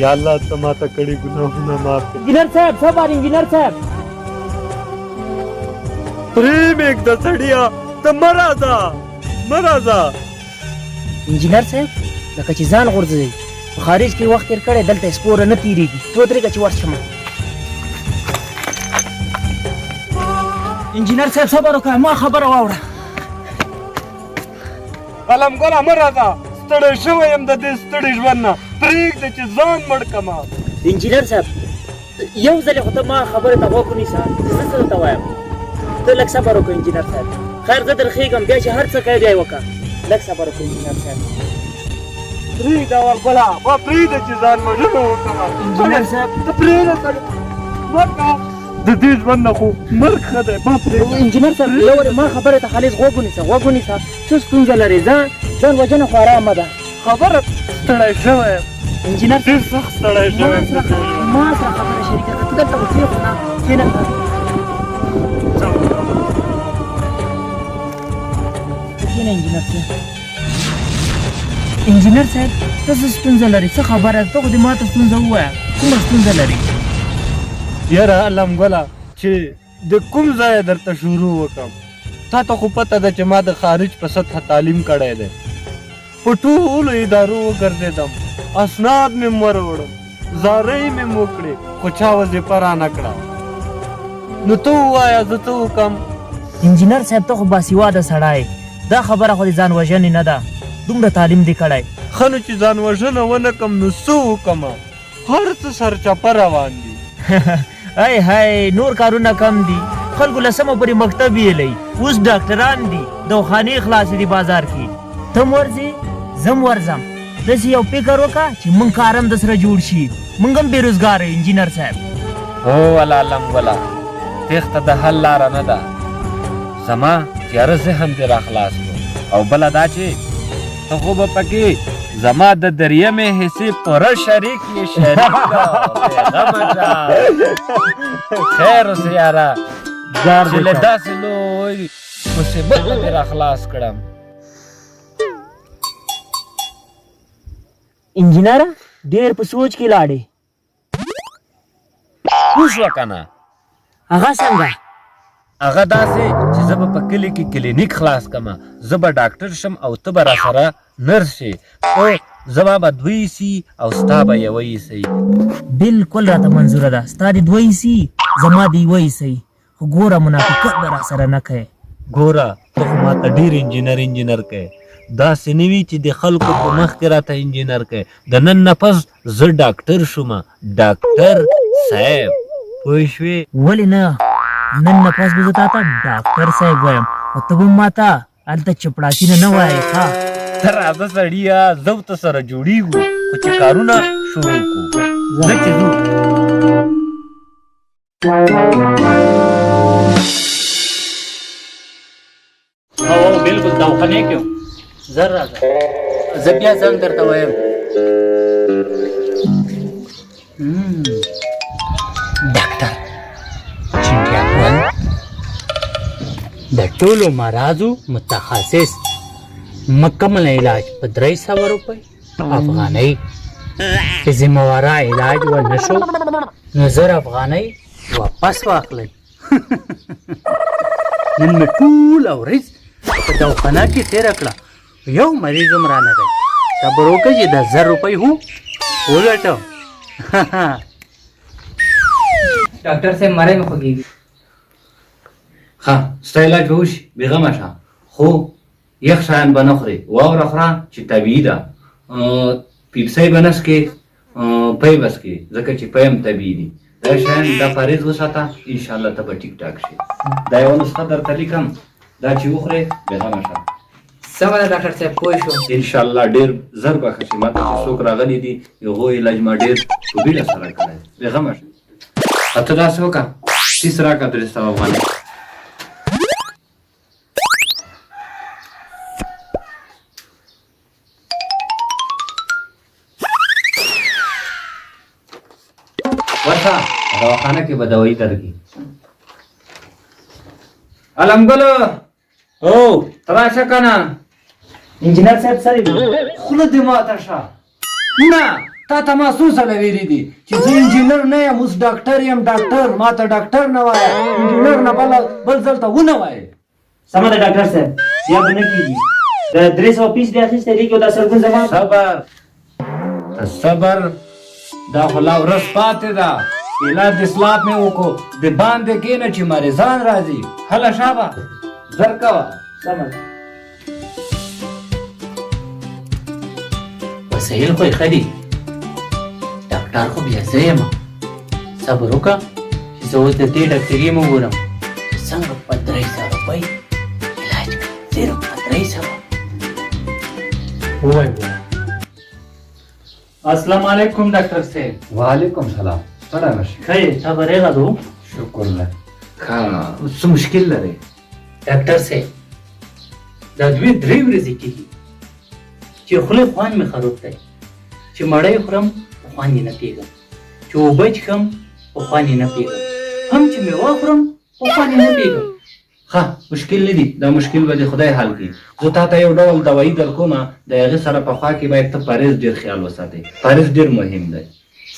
یا الله ته ماته کړي ګناهونه معاف کړي. انجینر صاحب صبر انجینر صاحب. پرې مېږده سړیه ته مه راځه. انجینر صاحب لکه چې ځان غورځوي په خارج کې وخت تېر کړی دلته یې سپوره نه تېرېږي. ته ودرېږه چې ورشمه. انجینر صاحب صبر وکړه ما خبره واوره. قلم ګله مه راځه ستړی شوی یم د دې ستړي ژوند نه. پرېږده چې ځان مړ کړمه. انجینر صاحب یو ځلې خو ته ما خبرې ته غوږ ونیسه زه څه درته وایم. ته لږ صبر وکړه انجینر صاحب. خیر زه درخېږم بیا چې هر څه کوې بیا یې وکړه. لږ صبر وکړه انجینر صاحب. پرېږده ورګله ما پرېږده چې ځان وژنه وکړمه. انجینر صاحب ته پرېږده سړی مه کوه. د دې ژوند نه خو مرګ ښه دی. ما پرېږده. انجینر صاحب یو وارې ما خبرې ته خالص غوږ ونیسه. څه ستونزه لرې ځان وژنه خو ارامه ده. خبره ستړی شوی یم انجینر ډېر سخت ستړی شوی یم. ما سره خبره شریکه کړه. ته دلته اوسې خو نه کښېنه. کښېنه انجینر صاحب ته څه ستونزه لرې؟ څه خبره ته خو دې ما ته ستونزه ووایه. کومه ستونزه لرې؟ یاره علم ګله چې د کوم ځایه درته شروع وکړم. تا ته خو پته ده چې ما د خارج په سطحه تعلیم کړی دی. په ټولو ادارو وګرځېدم اسناد مې وروړم زارۍ مې وکړې خو چا وظیفه رانه کړه. نو ته ووایه زه څه وکړم؟ انجینر صاحب ته خو باسواده سړی دا خبره خو د ځان وژنې نه ده. دومره تعلیم دې کړی. ښه نو چې ځان وژنه ونه کړم نو څه وکړمه؟ هر څه سرچپه روان دي. هی نور کارونه کم دي. خلکو له سمه پورې مکتب ویلی اوس ډاکټران دي دواخانې خلاصې دي بازار کې. ته م ورځې زه م ورځم. داسې یو فکر وکړه چې موږ کار هم درسره جوړ شي. موږ هم بېروزګاره یو انجینر صاحب. هو ولا علم ګله تېښته د حل لاره نه ده. زما تیاره ذهن دې راخلاص کړو. او بله دا چې ته خو به پکې زما د دریمې حصې پوره شریک یې شریک بېغمه شه. خیر اوسې یاره چې له داسې لوی مصیبت نه دې راخلاص کړم. انجینره ډېر په سوچ کې لاړې. پوه شوه که نه؟ هغه څنګه؟ هغه داسې چې زه به په کلي کې کلینیک خلاص کړمه. زه به ډاکټر شم او ته به راسره نرس شې. او زما به 2 ایسي او ستا به 1 ایسي. بلکل راته منظوره ده. ستا د 2 ایسي زما د 1 ایسي. خو ګوره منافقت به راسره نه کوې. ګوره ته خو ماته ډېر انجینر کوې. داسې نه وي چې د خلکو په مخ کې راته انجینر کوې. د نن نه پس زه ډاکټر شومه. ډاکټر صاحب پوه شوې؟ ولې نه نن نه پس به زه تا ته ډاکټر صاحب وایم او ته به ما ته هلته چپړاسي نه وایې. ښه ته راځه سړیه زه ته سره جوړېږو خو چې کارونه شروع کړو. زه چې ځو بلکل دواخانې کې زر راځه. زه بیا ځان درته وایم. ډاکټر چینټیاګل د ټولو مرضو متخصص مکمل علاج په 300 روپۍ افغانۍ. که ذمهواره علاج ونه شو نو 1000 افغانۍ واپس واخلئ. نن مې ټوله ورځ په دواخانه کې تېره کړه. یو مریض هم رانغی. صبر وکړه چې د 1000 روپۍ هم وګټم. ډاکټر صاحب مړی مې خوږېږي. ښه ستا علاج به وشي بېغمه شه. خو یخ شیان به نه خورې. واوره خوره چې طبیعي ده. پیپسۍ به نه څښې پی به څښې ځکه چې پی هم طبیعي دي. دا شیان دا پرهېز وساته انشاءالله ته به ټیک ټاک شي. دا یوه نسخه درته لیکم دا چې وخورې بېغمه شه. سمه ده ډاکټر صاحب پوه شوم. انشاءالله ډېر زر به ښه شي. ما ته چې څوک راغلي دي هغو علاج ما ډېر په بیړه سره کړی. بېغمه شه. ته داسې وکړه 30 راکړه 300 افغانۍ. ورته دواخانه کې به دوایي درکړي. علمګلو او ته راشه که نه؟ انجینر صاحب سره خوله دې ماته شه. نه تا ته ما څو ځله ویلي دي چې زه انجینر نه یم، اوس ډاکټر یم. ډاکټر ما ته ډاکټر نه وایه، انجینر نه بل ځل ته ونه وایه. سمه ده ډاکټر صاحب، بیا به نه کېږي. د 300 پیس دې اخیستی دی کې او دا سلګون زما صبر صبر، دا خو لا ورځ پاتې ده. علاج د اصلاح مې وکړو، د باندې کښېنه چې مریضان راځي. هله شابه زر کوه. سمه ده. وسایل خو یې ښه دي، ډاکټر خو بیا زه یم. صبر وکړه چې زه اوس د دې ډاکټري م وګورم چې څنګه په 300 روپۍ علاج کوي. صرف په 300. ووایه. السلام علیکم ډاکټر صاحب. وعلیکم سلام. څنګه نشي؟ ښه یې؟ تا بریغه دو؟ شکر الله. ښه، څه مشکل لري؟ ډاکټر صاحب دا 2-3 ورځې کېږي چې خولې خوند مې خراب دی، چې مړۍ خورم په خوند یې نه پوهېږم، چې اوبه څښم په خوند یې نه پوهېږم، هم چې میوه خورم په خوند یې نه پوهېږم. ښه، مشکل نه دي، دا مشکل به د خدای حل کړي. زه تا ته یو ډول دوایي در کومه، د هغې سره په خوا کې باید ته پرهیز ډېر خیال وساتې. پرهیز ډېر مهم دی.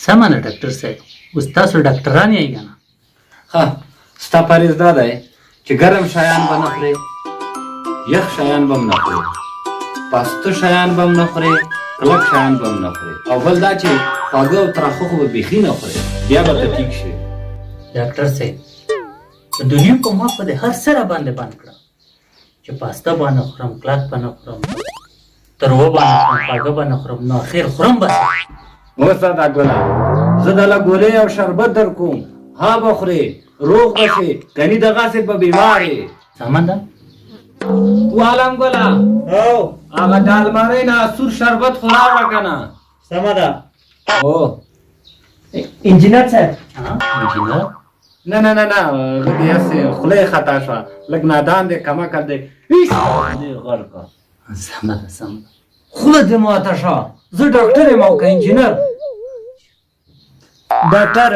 سمه ده ډاکټر صاحب، اوس تاسو ډاکټران یې که نه؟ ښه، ستا پرهیز دا دی چې ګرم شیان به نه خورې، یخ شیان به هم نه خورې، پاسته شیان به هم نه خورې، کلک شیان به هم نه خورې، او بل دا چې خواږه او ترخه خو به بیخي نه خورې، بیا به ته ټیک شې. ډاکټر صاحب د دنیا په ما په دې هر څه را باندې بند کړه چې پاسته به نه خورم، کلک به نه خورم، تروه به نه خورم، خواږه به نه خورم، نو اخر خورم بس. اوسه دا ګله، زه دله ګولۍ او شربت در کوم، ها به خورې، روغ به شې، کني دغسې به بیمار یې. سمه ده. والم ګله، هغه د المارۍ نه سور شربت خو راوړه که نه. سمه ده. او انجینر صاحب. انجینر؟ نه نه نه نه، دې هسې خوله یې خطا شوه، لږ نادان دی، کمکل دی، دې غر کړه. سمه ده سمه ده. خوله دې ماته شوه، زه ډاکټر یم او که انجینر. ډاکټر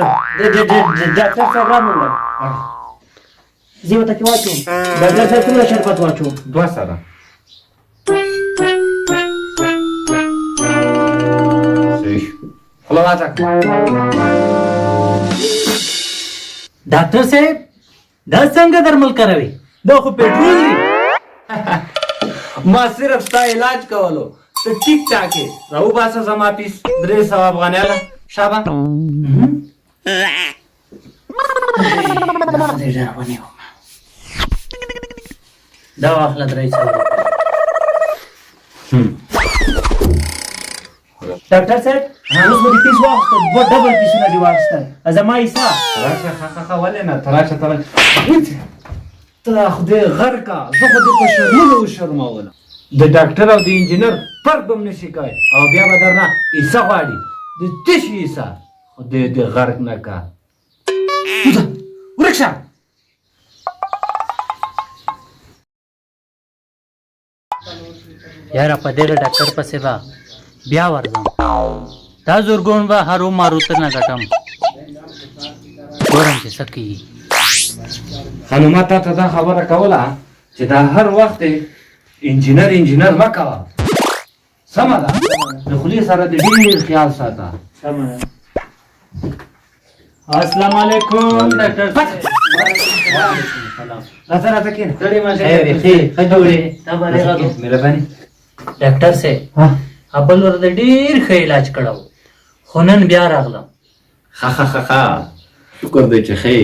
ډاکټر صاحب رانغلل، زه ورته کې واچوم. ډاکټر صاحب څومره شربت واچوم؟ 2 سره. صحیح شو. خوله واچه کړه. ډاکټر صاحب دا څنګه درمل کاروي؟ دا خو پېټرول دی. ما صرف ستا علاج کولو، ته ټیک ټاک یې. راوباسه زما پیس 300 افغانیاله. شابه. دا واخله 300 روپۍ. ډاکټر صاحب اوس به دې پیس واخیستل، 2 ډبل پیسونه دې واخیستل، زما حصه راشه. ښه ولې نه، ته راشه. ته خدای غر کا، زه خو دې په شرمونو وشرمولم. د ډاکټر او د انجینر فرق به هم نشي کوی، او بیا به درنه حصه غواړي، د تشي حصه. خدای دې غرق نه کا. ورک شه. یاره په دې ډاکټر پسې به بیا ورځم، دا زورګون به هرو مارو تر نه ګټم، ګورم چې څه کېږي. خانو ما تا ته دا خبره کوله چې دا هر وخت انجینر مه کوه. سمه ده؟ د خولې سره د ډېر خیال ساته. سمه ده. السلام علیکم ډاکټر صاحب. راځه کښېنه. ښه جوړې. تا بریغه دو؟ مهرباني. ډاکټر صاحب بل ور د ډېر ښه علاج کړی و، خو نن بیا راغلم. ښه شکر دی چې ښې.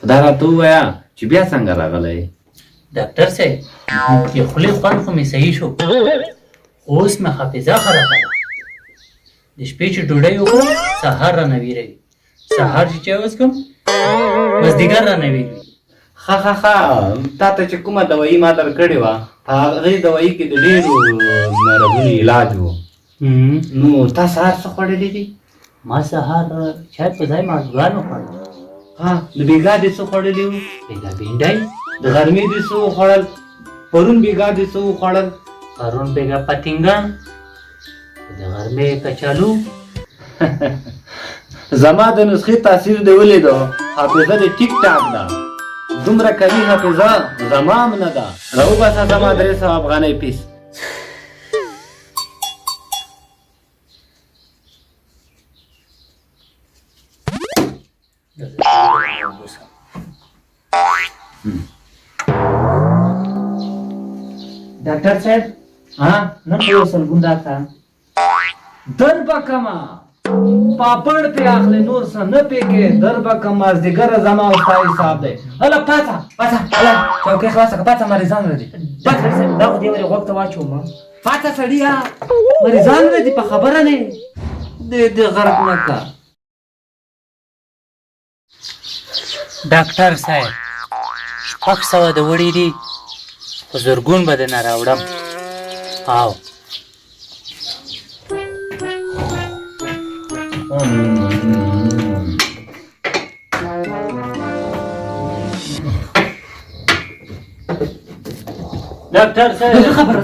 خدا راته ووایه چې بیا څنګه راغلی؟ ډاکټر صاحب د خولې خوند خو مې صحیح شو، اوس مې حافظه خرابه ده. د شپې چې ډوډۍ وخورم سهار رانه ویروي، سهار چې چای وڅښم مازدیګر رانه ویروي. ښه تا ته چې کومه دوایي ما در کړې وه، په هغې دوایي کې د ډېرو مرضونو علاج و. نو تا سهار څه خوړلی دي؟ ما سهار چای په ځای مازدیګر وخوړل. نو بېګا دې څه خوړلي وو؟ بېګا بینډۍ. د غرمې دې څه وخوړل؟ پرون بېګا دې څه وخوړل؟ پرون بېګا پتنګان، د غرمې کچالو. زما د نسخې تاثیر دې ولیدو، حافظه دې ټیک ټاک ده. دومره قوي حافظه زما هم نه ده. راوباسه زما 300 افغانۍ پیس. ډاکټر صاحب نن خو یو سلګون راکړه. در به کما پاپړ په اخلي نور څه نه پېکې در به کم مازدیګر زما او ستا حساب دی. هله پاڅه هله چوکۍ خلاصه کړه پاڅه مریضان راځي. ډاکټر صاحب دا خو دې ورې غوږ ته واچوم. پاڅه سړیا مریضان راځي په خبره نه دې غرق نه کا. ډاکټر صاحب 600 د وړي دي خو زرګون به درنه راوړم. او ډاکټر صاحب خبره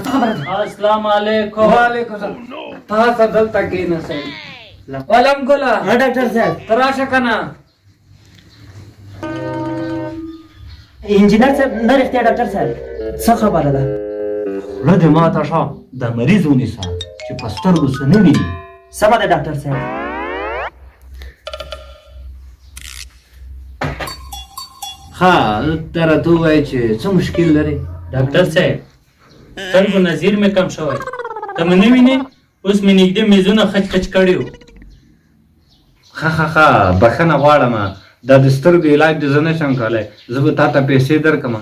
السلام علیکم. وعلیکم السلام. تاسو دلته کېنه سئ. ولم ګله ډاکټر صاحب تراشه کنه. انجینر صاحب نه رښتیا ډاکټر صاحب څه خبره ده؟ خوله دې ماته شه د مریض ونیسه چې په سترګو څه نه ویني. سمه ده ډاکټر صاحب. ها ته راته ووایه چې څه مشکل لري. ډاکټر صاحب سترګو نظیر مې کم شوی. ته مې نه وینې اوس مې نږدې میزونه خچ خچ کړي وو. ښه بخښنه غواړم دا د سترګو علاج دې زه نشم کولی. زه به تا ته پیسې درکړم.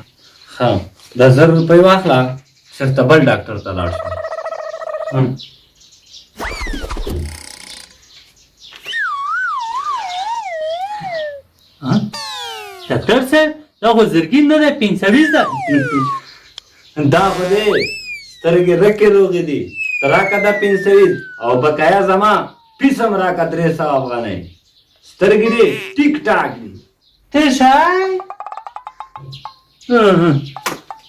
ښه دا 1000 روپۍ واخله چېرته بل ډاکټر ته لاړ شم. ډاکټر صاحب دا خو زرګین نه دی 520 ده. دا خو دی سترګې رکې روغې دي. ته راکړه دا 520 او بقایا زما پیس هم راکړه 300 افغانۍ. سترګې دې ټیک ټاک دي. ته شای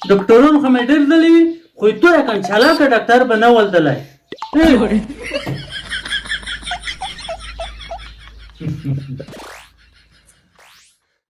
ډاکټرون خو مې ډېر دلی وي خو تو یې کم چالاکه ډاکټر به نه ولدلی.